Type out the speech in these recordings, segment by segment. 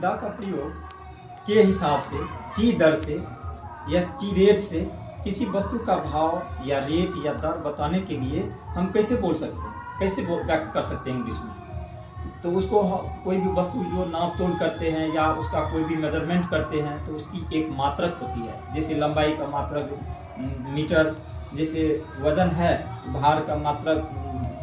The का प्रयोग के हिसाब से, की दर से या की रेट से किसी वस्तु का भाव या रेट या दर बताने के लिए हम कैसे बोल सकते हैं, कैसे व्यक्त कर सकते हैं इंग्लिश में। तो उसको कोई भी वस्तु जो नाप तोल करते हैं या उसका कोई भी मेजरमेंट करते हैं तो उसकी एक मात्रक होती है, जैसे लंबाई का मात्रक मीटर, जैसे वजन है भार का मात्रक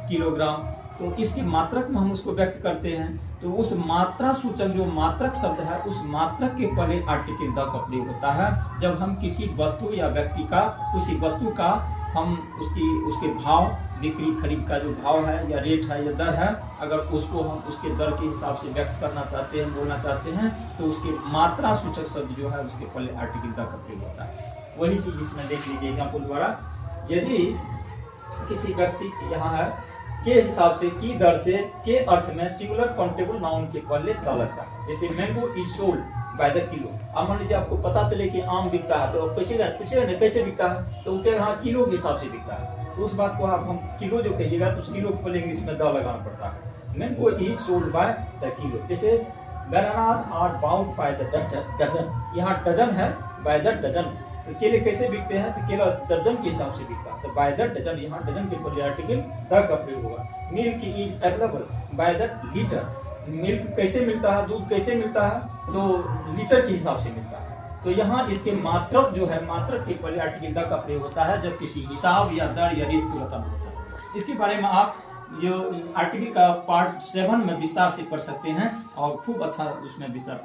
किलोग्राम, तो इसकी मात्रक में हम उसको व्यक्त करते हैं। तो उस मात्रा सूचक जो मात्रक शब्द है उस मात्रक के पहले आर्टिकल द का प्रयोग होता है जब हम किसी वस्तु या व्यक्ति का, किसी वस्तु का हम उसके भाव, बिक्री खरीद का जो भाव है या रेट है या दर है, अगर उसको हम उसके दर के हिसाब से व्यक्त करना चाहते हैं, बोलना चाहते हैं, तो उसके मात्रा सूचक शब्द जो है उसके पहले आर्टिकल द का प्रयोग होता है। वही चीज इसमें देख लीजिए एग्जाम्पल द्वारा, यदि किसी व्यक्ति यहाँ है के हिसाब से, की दर से, के अर्थ में सिंगुलर काउंटेबल नाउन के पहले द लगता है। जैसे mango is sold by the kilo. अब मान लीजिए आपको पता चले कि आम बिकता है तो पूछेगा ना कैसे बिकता है, तो वो कह रहा किलो के हिसाब से बिकता है। तो उस बात को आप हम किलो जो कहिएगा तो उस किलो के पहले इंग्लिश में द लगाना पड़ता है। Mango is sold by the kilo. जैसे bananas are bound by the dozen, यहाँ डजन है बाय द डजन। तो केले कैसे बिकते हैं, तो केला दर्जन के हिसाब से बिकता है, तो बाय द डजन, यहाँ डजन के पहले आर्टिकल द का प्रयोग होगा। Milk is available by the litre. Milk कैसे मिलता है, दूध कैसे मिलता है, तो लीटर के हिसाब से मिलता है। तो यहाँ इसके मात्रक जो है, मात्रक के पहले आर्टिकल द का प्रयोग होता है जब किसी हिसाब या दर या रेट को बताना होता है। इसके बारे में आप जो आर्टिकल का पार्ट 7 में विस्तार से पढ़ सकते हैं और खूब अच्छा उसमें विस्तार